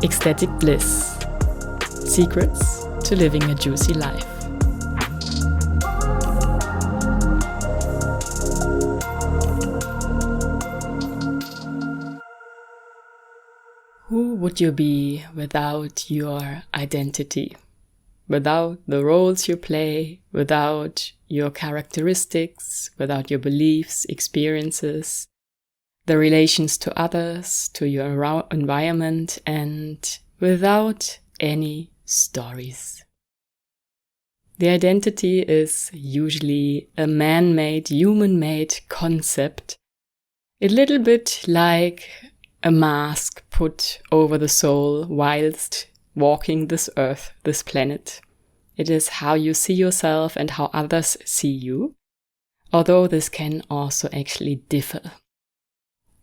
Ecstatic Bliss. Secrets to living a juicy life. Who would you be without your identity? Without the roles you play, without your characteristics, without your beliefs, experiences, the relations to others, to your environment, and without any stories. The identity is usually a man-made, human-made concept, a little bit like a mask put over the soul whilst walking this earth, this planet. It is how you see yourself and how others see you, although this can also actually differ.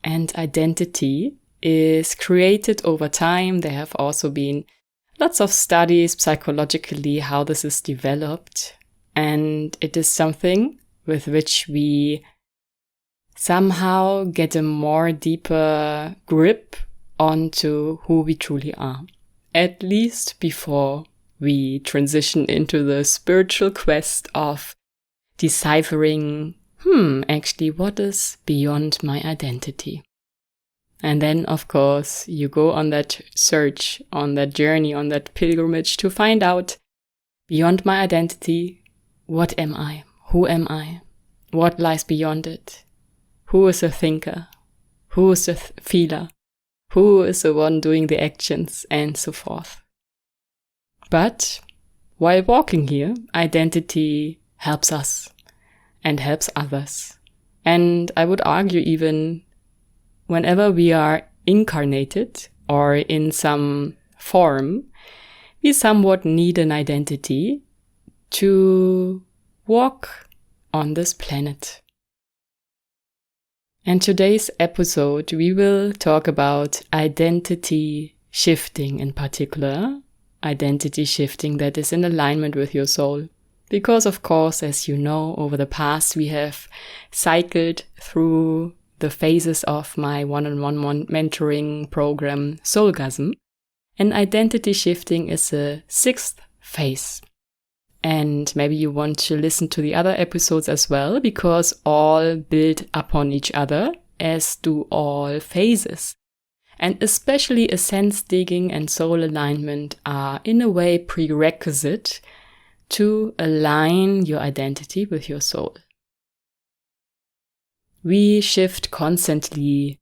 And identity is created over time. There have also been lots of studies psychologically how this is developed, and it is something with which we somehow get a more deeper grip onto who we truly are, at least before we transition into the spiritual quest of deciphering, actually what is beyond my identity. And then, of course, you go on that search, on that journey, on that pilgrimage to find out, beyond my identity, what am I? Who am I? What lies beyond it? Who is a thinker? Who is a feeler? Who is the one doing the actions? And so forth. But while walking here, identity helps us and helps others. And I would argue even whenever we are incarnated or in some form, we somewhat need an identity to walk on this planet. In today's episode, we will talk about identity shifting in particular, identity shifting that is in alignment with your soul. Because of course, as you know, over the past we have cycled through the phases of my one-on-one mentoring program, Soulgasm, and identity shifting is the 6th phase. And maybe you want to listen to the other episodes as well, because all build upon each other, as do all phases. And especially a sense digging and soul alignment are in a way prerequisite to align your identity with your soul. We shift constantly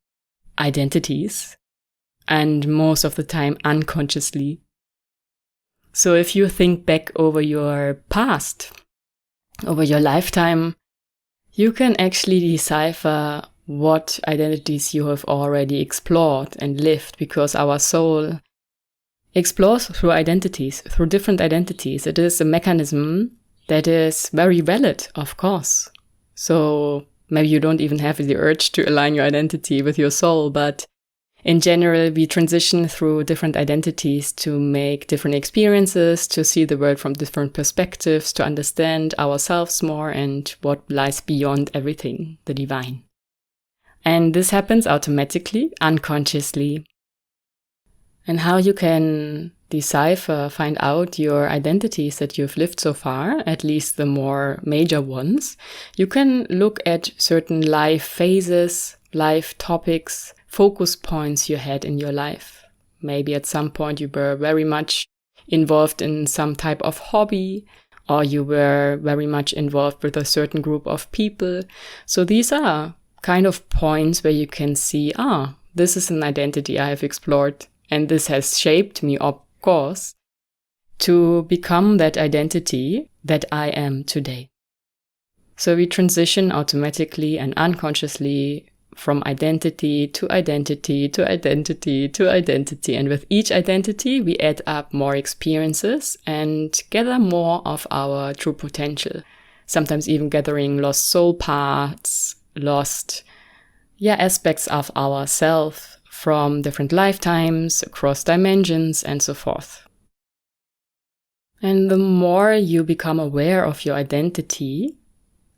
identities, and most of the time unconsciously. So if you think back over your past, over your lifetime, you can actually decipher what identities you have already explored and lived, because our soul explores through identities, through different identities. It is a mechanism that is very valid, of course. So maybe you don't even have the urge to align your identity with your soul, but in general, we transition through different identities to make different experiences, to see the world from different perspectives, to understand ourselves more and what lies beyond everything, the divine. And this happens automatically, unconsciously. And how you can decipher, find out your identities that you've lived so far, at least the more major ones, you can look at certain life phases, life topics, focus points you had in your life. Maybe at some point you were very much involved in some type of hobby, or you were very much involved with a certain group of people. So these are kind of points where you can see, this is an identity I have explored, and this has shaped me, of course, to become that identity that I am today. So we transition automatically and unconsciously from identity to identity to identity to identity. And with each identity, we add up more experiences and gather more of our true potential. Sometimes even gathering lost soul parts, lost aspects of ourself from different lifetimes, across dimensions, and so forth. And the more you become aware of your identity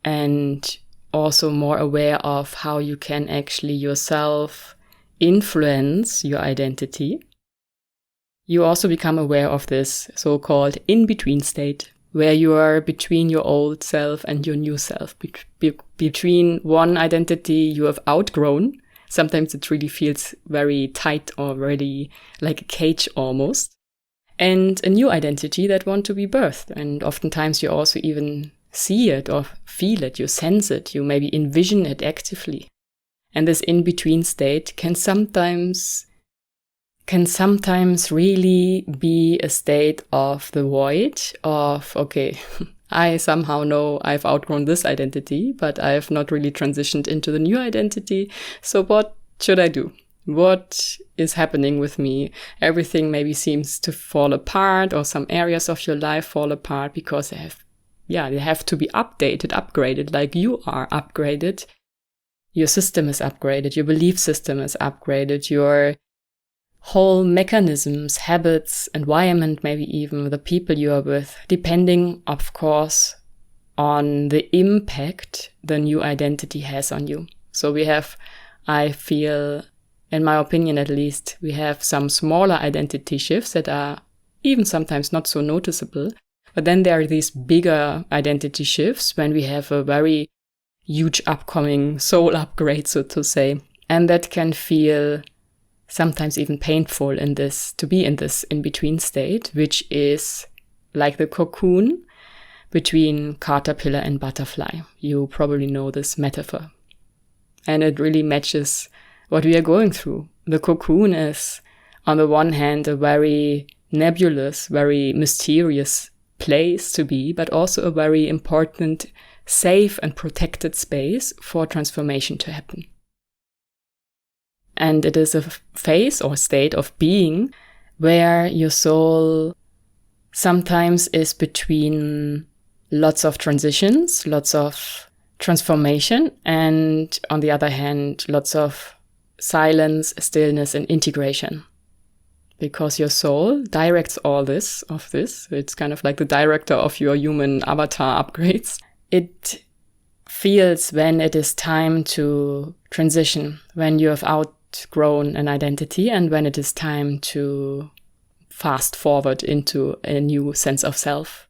and also more aware of how you can actually yourself influence your identity, you also become aware of this so-called in-between state, where you are between your old self and your new self, between one identity you have outgrown. Sometimes it really feels very tight or really like a cage almost, and a new identity that want to be birthed. And oftentimes you also even see it or feel it, you sense it, you maybe envision it actively. And this in-between state can sometimes really be a state of the void of, okay, I somehow know I've outgrown this identity, but I've not really transitioned into the new identity. So what should I do? What is happening with me? Everything maybe seems to fall apart, or some areas of your life fall apart because they have to be upgraded, like you are upgraded. Your system is upgraded, your belief system is upgraded, your whole mechanisms, habits, environment, maybe even the people you are with, depending, of course, on the impact the new identity has on you. So we have, I feel, in my opinion at least, we have some smaller identity shifts that are even sometimes not so noticeable. But then there are these bigger identity shifts when we have a very huge upcoming soul upgrade, so to say. And that can feel sometimes even painful to be in this in-between state, which is like the cocoon between caterpillar and butterfly. You probably know this metaphor. And it really matches what we are going through. The cocoon is, on the one hand, a very nebulous, very mysterious place to be, but also a very important, safe and protected space for transformation to happen. And it is a phase or state of being where your soul sometimes is between lots of transitions, lots of transformation, and on the other hand, lots of silence, stillness, and integration. Because your soul directs all this. It's kind of like the director of your human avatar upgrades. It feels when it is time to transition, when you have outgrown an identity and when it is time to fast forward into a new sense of self.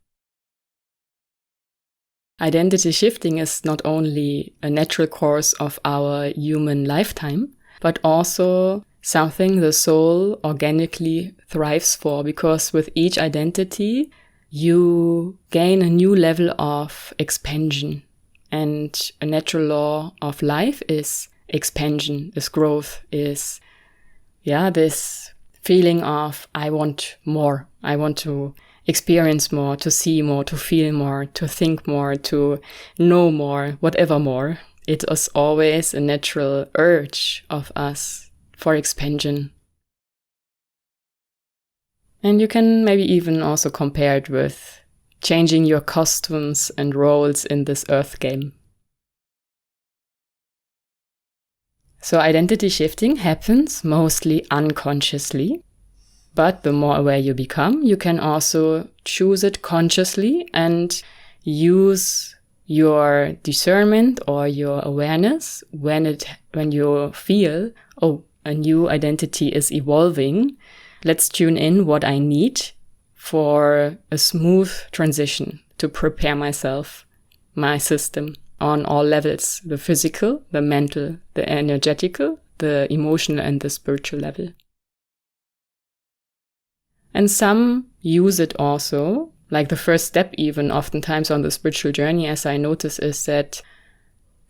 Identity shifting is not only a natural course of our human lifetime, but also something the soul organically thrives for, because with each identity, you gain a new level of expansion. And a natural law of life is expansion, is growth, is, this feeling of, I want more. I want to experience more, to see more, to feel more, to think more, to know more, whatever more. It is always a natural urge of us for expansion. And you can maybe even also compare it with changing your costumes and roles in this earth game. So identity shifting happens mostly unconsciously, but the more aware you become, you can also choose it consciously and use your discernment or your awareness when you feel, a new identity is evolving. Let's tune in what I need for a smooth transition to prepare myself, my system on all levels, the physical, the mental, the energetical, the emotional, and the spiritual level. And some use it also, like the first step even oftentimes on the spiritual journey, as I notice, is that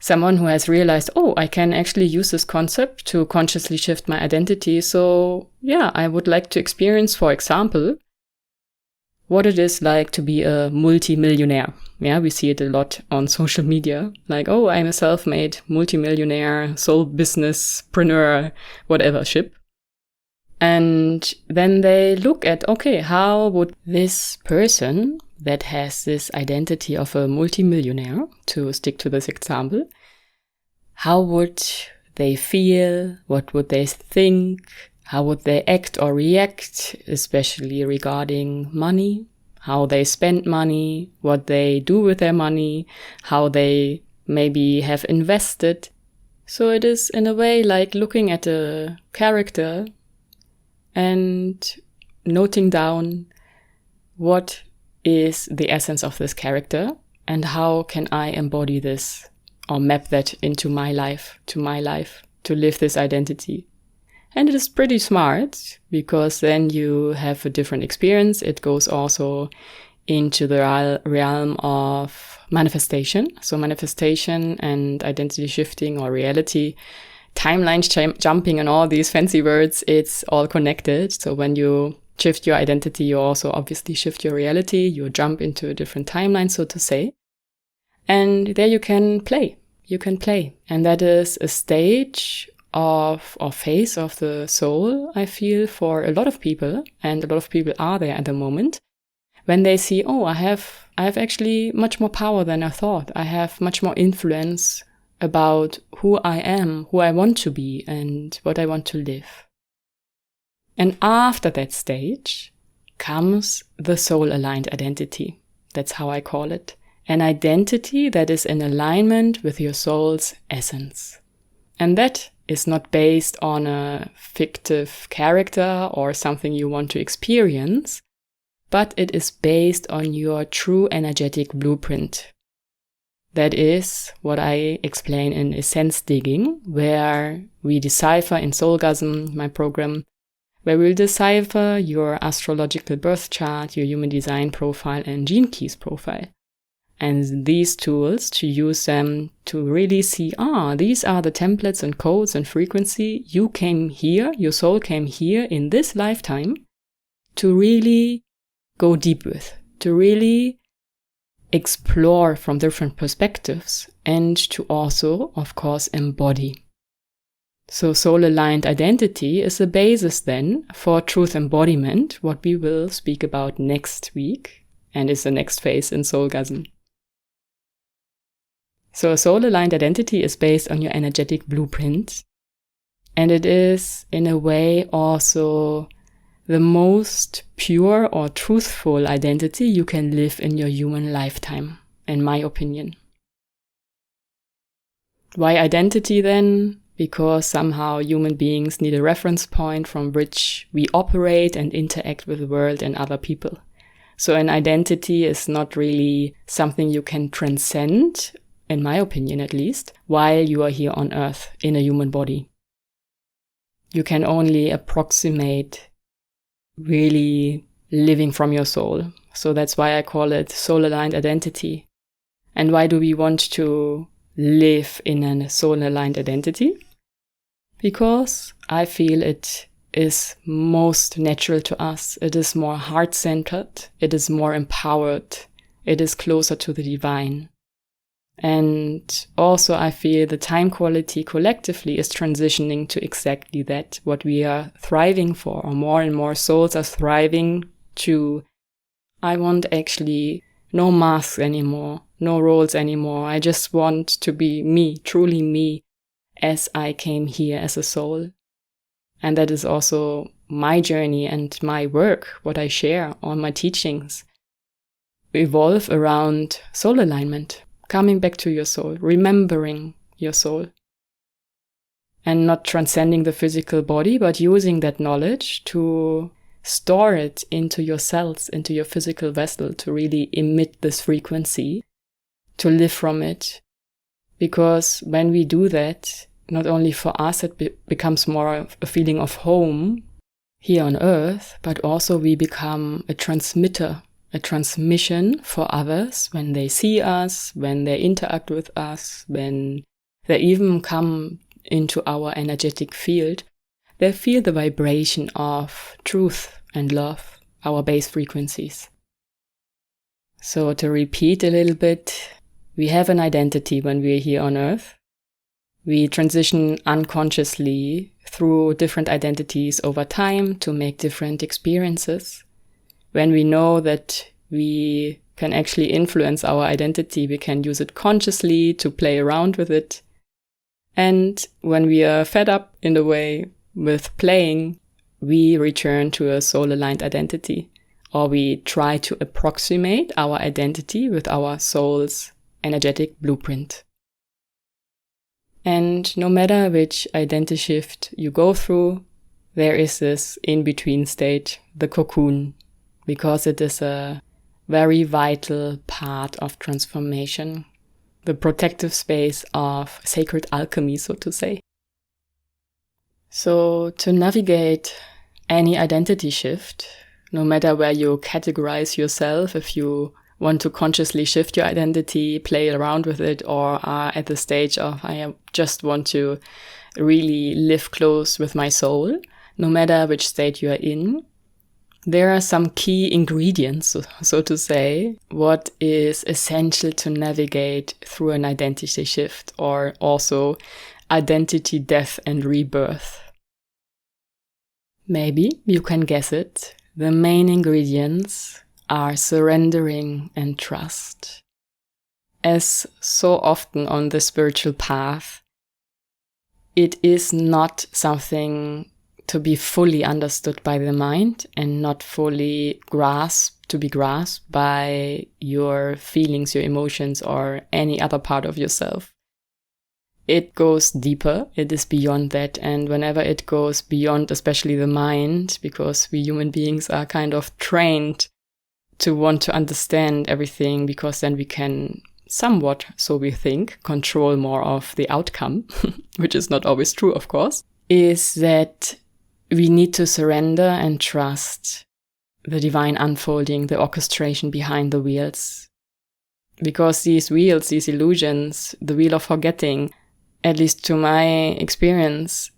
someone who has realized, I can actually use this concept to consciously shift my identity. So I would like to experience, for example, what it is like to be a multi-millionaire. Yeah, we see it a lot on social media. Like, I'm a self-made multi-millionaire, soul businesspreneur, whatever ship. And then they look at, how would this person that has this identity of a multimillionaire, to stick to this example, how would they feel? What would they think? How would they act or react, especially regarding money, how they spend money, what they do with their money, how they maybe have invested. So it is in a way like looking at a character and noting down what is the essence of this character and how can I embody this or map that into my life, to live this identity. And it is pretty smart because then you have a different experience. It goes also into the realm of manifestation. So manifestation and identity shifting or reality, timelines jumping and all these fancy words, it's all connected. So when you shift your identity, you also obviously shift your reality. You jump into a different timeline, so to say. And there you can play. And that is a stage of or phase of the soul, I feel, for a lot of people. And a lot of people are there at the moment. When they see, oh, I have actually much more power than I thought. I have much more influence about who I am, who I want to be, and what I want to live. And after that stage comes the soul-aligned identity. That's how I call it. An identity that is in alignment with your soul's essence. And that is not based on a fictive character or something you want to experience, but it is based on your true energetic blueprint. That is what I explain in Essence Digging, where we decipher in Soulgasm, my program, where we'll decipher your astrological birth chart, your human design profile, and Gene Keys profile. And these tools, to use them to really see, these are the templates and codes and frequency you came here, your soul came here in this lifetime to really go deep with, to really explore from different perspectives and to also, of course, embody. So soul-aligned identity is the basis then for truth embodiment, what we will speak about next week and is the next phase in Soulgasm. So a soul-aligned identity is based on your energetic blueprint, and it is in a way also the most pure or truthful identity you can live in your human lifetime, in my opinion. Why identity then? Because somehow human beings need a reference point from which we operate and interact with the world and other people. So an identity is not really something you can transcend, in my opinion at least, while you are here on earth in a human body. You can only approximate really living from your soul. So that's why I call it soul-aligned identity. And why do we want to live in a soul-aligned identity? Because I feel it is most natural to us. It is more heart-centered. It is more empowered. It is closer to the divine. And also I feel the time quality collectively is transitioning to exactly that, what we are thriving for, or more and more souls are thriving to, I want actually no masks anymore, no roles anymore. I just want to be me, truly me, as I came here as a soul. And that is also my journey and my work, what I share on my teachings, evolve around soul alignment. Coming back to your soul, remembering your soul. And not transcending the physical body, but using that knowledge to store it into your cells, into your physical vessel, to really emit this frequency, to live from it. Because when we do that, not only for us, it becomes more of a feeling of home here on earth, but also we become a transmitter, a transmission for others when they see us, when they interact with us, when they even come into our energetic field. They feel the vibration of truth and love, our base frequencies. So to repeat a little bit, we have an identity when we are here on earth. We transition unconsciously through different identities over time to make different experiences. When we know that we can actually influence our identity, we can use it consciously to play around with it. And when we are fed up in the way with playing, we return to a soul-aligned identity, or we try to approximate our identity with our soul's energetic blueprint. And no matter which identity shift you go through, there is this in-between state, the cocoon, because it is a very vital part of transformation, the protective space of sacred alchemy, so to say. So to navigate any identity shift, no matter where you categorize yourself, if you want to consciously shift your identity, play around with it, or are at the stage of, I just want to really live close with my soul, no matter which state you are in, there are some key ingredients, so to say, what is essential to navigate through an identity shift, or also identity death and rebirth. Maybe you can guess it. The main ingredients are surrendering and trust. As so often on the spiritual path, it is not something to be fully understood by the mind and not fully grasped by your feelings, your emotions, or any other part of yourself. It goes deeper, it is beyond that, and whenever it goes beyond, especially the mind, because we human beings are kind of trained to want to understand everything, because then we can somewhat, so we think, control more of the outcome, which is not always true, of course, is that we need to surrender and trust the divine unfolding, the orchestration behind the wheels. Because these wheels, these illusions, the wheel of forgetting, at least to my experience,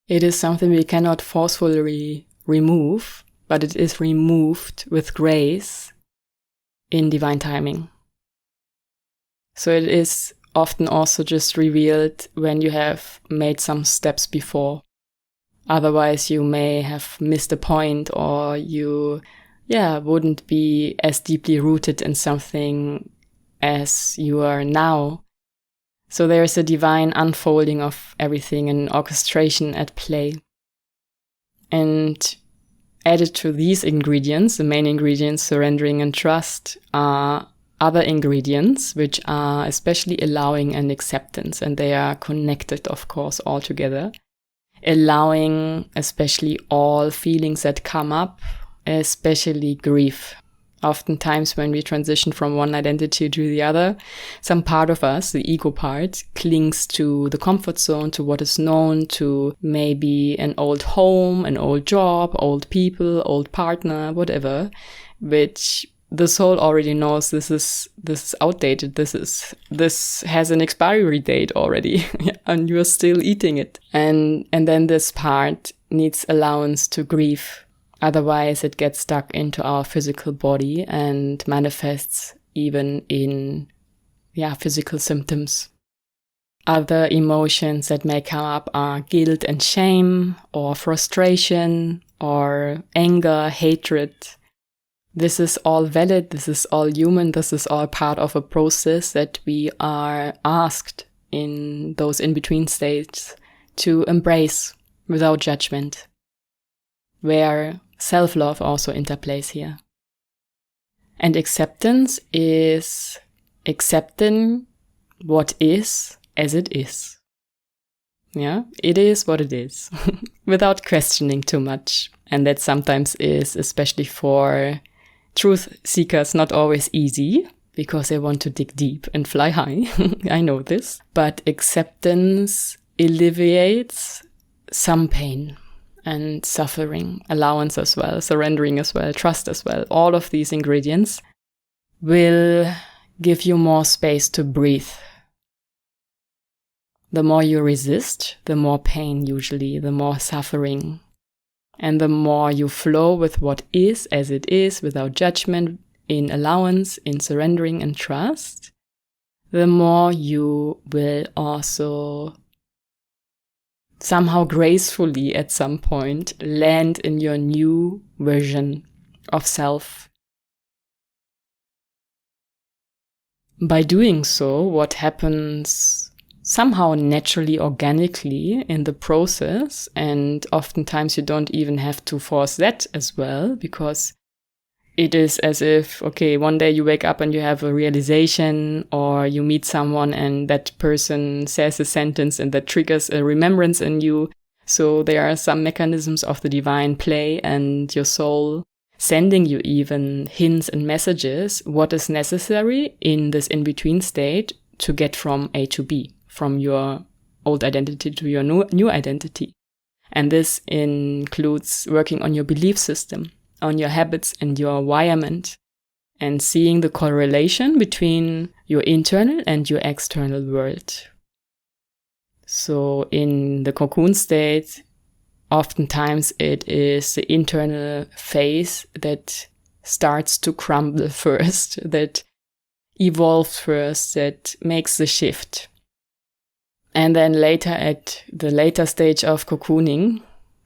it is something we cannot forcefully remove, but it is removed with grace in divine timing. So it is often also just revealed when you have made some steps before. Otherwise, you may have missed a point, or you, wouldn't be as deeply rooted in something as you are now. So there is a divine unfolding of everything, an orchestration at play. And added to these ingredients, the main ingredients, surrendering and trust, are other ingredients, which are especially allowing and acceptance. And they are connected, of course, all together. Allowing especially all feelings that come up, especially grief. Oftentimes when we transition from one identity to the other, some part of us, the ego part, clings to the comfort zone, to what is known, to maybe an old home, an old job, old people, old partner, whatever, which the soul already knows this is outdated, this has an expiry date already, and you're still eating it. And then this part needs allowance to grieve. Otherwise it gets stuck into our physical body and manifests even in physical symptoms. Other emotions that may come up are guilt and shame, or frustration, or anger, hatred. This is all valid, this is all human, this is all part of a process that we are asked in those in-between states to embrace without judgment, where self-love also interplays here. And acceptance is accepting what is as it is. Yeah, it is what it is, without questioning too much. And that sometimes is, especially for truth seekers, not always easy, because they want to dig deep and fly high. I know this. But acceptance alleviates some pain and suffering, allowance as well, surrendering as well, trust as well. All of these ingredients will give you more space to breathe. The more you resist, the more pain usually, the more suffering. And the more you flow with what is as it is, without judgment, in allowance, in surrendering and trust, the more you will also somehow gracefully at some point land in your new version of self. By doing so, what happens somehow naturally, organically in the process, and oftentimes you don't even have to force that as well, because it is as if, okay, one day you wake up and you have a realization, or you meet someone and that person says a sentence and that triggers a remembrance in you. So there are some mechanisms of the divine play and your soul sending you even hints and messages what is necessary in this in-between state to get from A to B, from your old identity to your new identity. And this includes working on your belief system, on your habits and your environment, and seeing the correlation between your internal and your external world. So in the cocoon state, oftentimes it is the internal phase that starts to crumble first, that evolves first, that makes the shift. And then later, at the later stage of cocooning,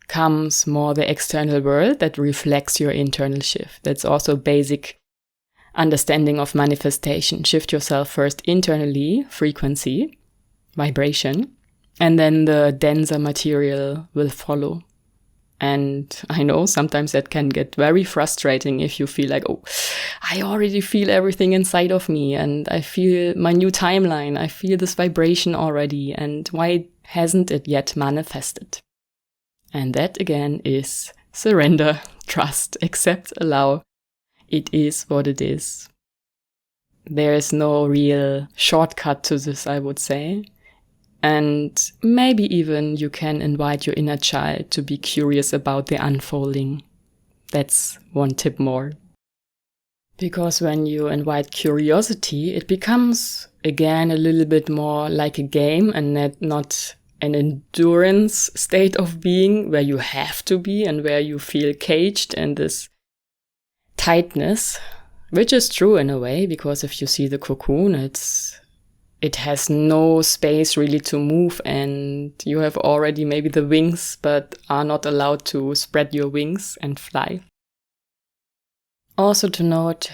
comes more the external world that reflects your internal shift. That's also basic understanding of manifestation. Shift yourself first internally, frequency, vibration, and then the denser material will follow. And I know sometimes that can get very frustrating if you feel like, oh, I already feel everything inside of me and I feel my new timeline. I feel this vibration already. And why hasn't it yet manifested? And that again is surrender, trust, accept, allow. It is what it is. There is no real shortcut to this, I would say. And maybe even you can invite your inner child to be curious about the unfolding. That's one tip more. Because when you invite curiosity, it becomes, again, a little bit more like a game and not an endurance state of being where you have to be and where you feel caged in this tightness, which is true in a way, because if you see the cocoon, it has no space really to move, and you have already maybe the wings, but are not allowed to spread your wings and fly. Also to note,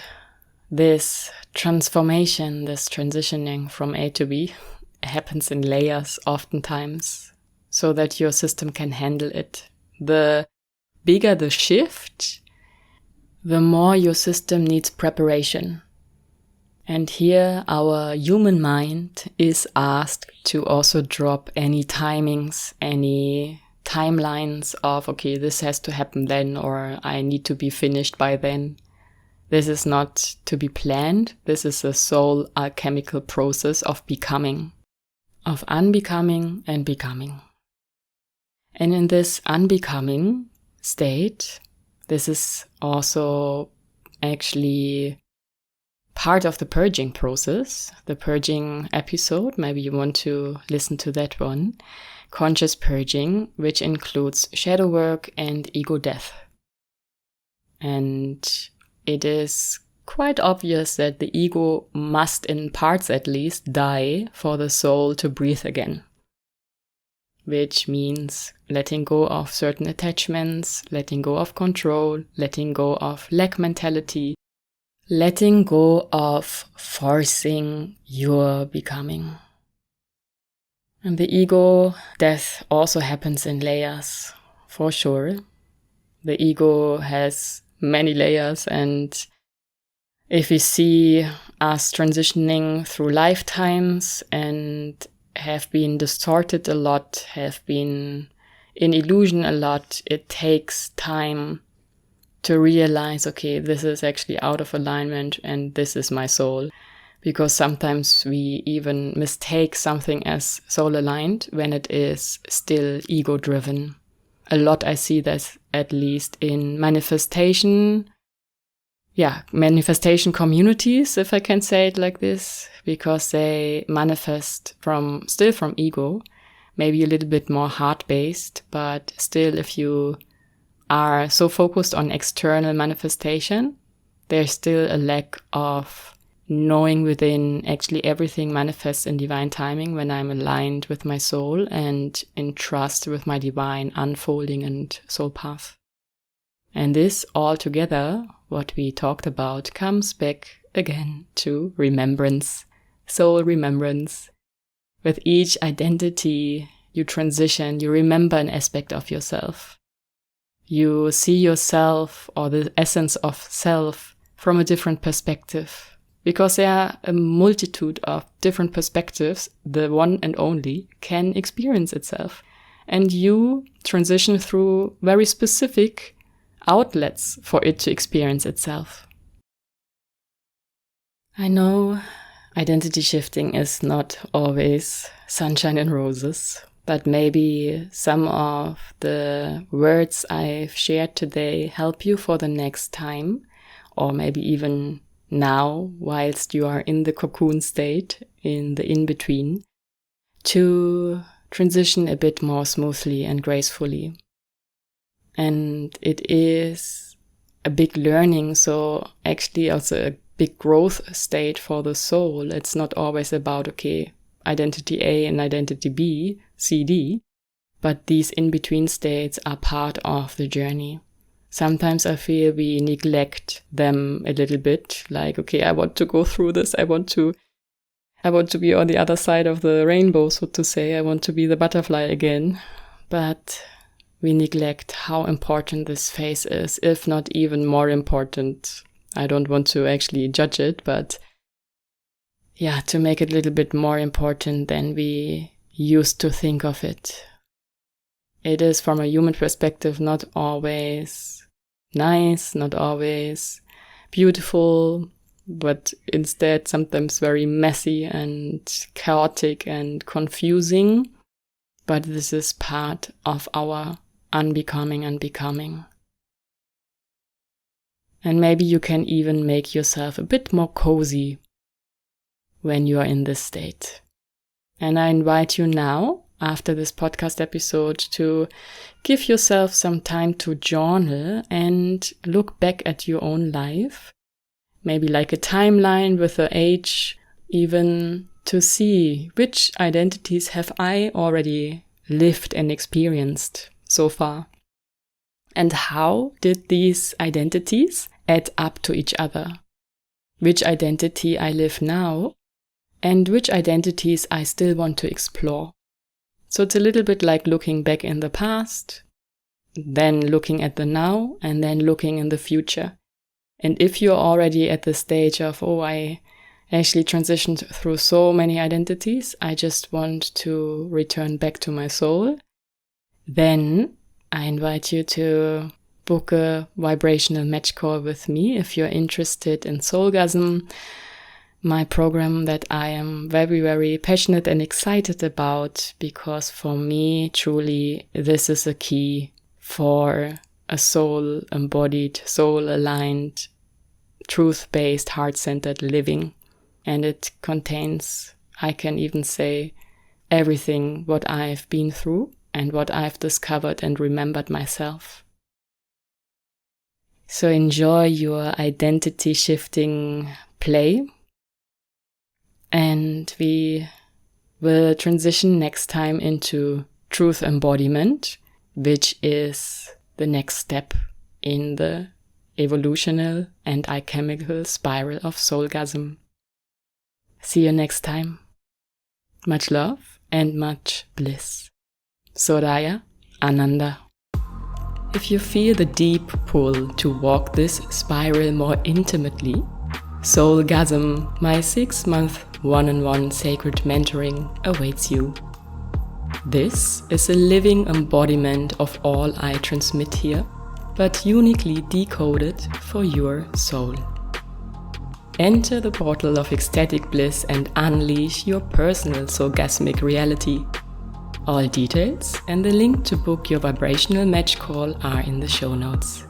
this transformation, this transitioning from A to B happens in layers oftentimes, so that your system can handle it. The bigger the shift, the more your system needs preparation. And here our human mind is asked to also drop any timings, any timelines of, okay, this has to happen then, or I need to be finished by then. This is not to be planned. This is a soul alchemical process of becoming, of unbecoming and becoming. And in this unbecoming state, this is also actually part of the purging process, the purging episode. Maybe you want to listen to that one. Conscious purging, which includes shadow work and ego death. And it is quite obvious that the ego must, in parts at least, die for the soul to breathe again. Which means letting go of certain attachments, letting go of control, letting go of lack mentality, letting go of forcing your becoming. And the ego death also happens in layers, for sure. The ego has many layers, and if we see us transitioning through lifetimes and have been distorted a lot, have been in illusion a lot, it takes time to realize, okay, this is actually out of alignment and this is my soul. Because sometimes we even mistake something as soul aligned when it is still ego driven. A lot I see that at least in manifestation communities, if I can say it like this, because they manifest from ego, maybe a little bit more heart-based, but still if you are so focused on external manifestation, there's still a lack of knowing within actually everything manifests in divine timing when I'm aligned with my soul and in trust with my divine unfolding and soul path. And this all together, what we talked about, comes back again to remembrance, soul remembrance. With each identity you transition, you remember an aspect of yourself. You see yourself or the essence of self from a different perspective. Because there are a multitude of different perspectives, the one and only can experience itself. and you transition through very specific outlets for it to experience itself. I know identity shifting is not always sunshine and roses, but maybe some of the words I've shared today help you for the next time, or maybe even now, whilst you are in the cocoon state, in the in-between, to transition a bit more smoothly and gracefully. And it is a big learning, so actually also a big growth state for the soul. It's not always about, okay, identity A and identity B, C, D, but these in-between states are part of the journey. Sometimes I feel we neglect them a little bit, like, okay, I want to go through this, I want to be on the other side of the rainbow, so to say, I want to be the butterfly again, but we neglect how important this phase is, if not even more important. I don't want to actually judge it, but yeah, to make it a little bit more important than we used to think of it. It is, from a human perspective, not always nice, not always beautiful, but instead sometimes very messy and chaotic and confusing. But this is part of our unbecoming and becoming. And maybe you can even make yourself a bit more cozy when you are in this state. And I invite you now, after this podcast episode, to give yourself some time to journal and look back at your own life. Maybe like a timeline with the age, even to see which identities have I already lived and experienced so far. And how did these identities add up to each other? Which identity I live now, and which identities I still want to explore. So it's a little bit like looking back in the past, then looking at the now, and then looking in the future. And if you're already at the stage of, I actually transitioned through so many identities, I just want to return back to my soul, then I invite you to book a vibrational match call with me if you're interested in Soulgasm, my program that I am very, very passionate and excited about, because for me, truly, this is a key for a soul-embodied, soul-aligned, truth-based, heart-centered living. And it contains, I can even say, everything what I've been through and what I've discovered and remembered myself. So enjoy your identity shifting play. And we will transition next time into truth embodiment, which is the next step in the evolutional and alchemical spiral of Soulgasm. See you next time. Much love and much bliss. Soraya Ananda. If you feel the deep pull to walk this spiral more intimately, Soulgasm, my 6-month one-on-one sacred mentoring awaits you. This is a living embodiment of all I transmit here, but uniquely decoded for your soul. Enter the portal of ecstatic bliss and unleash your personal soulgasmic reality. All details and the link to book your vibrational match call are in the show notes.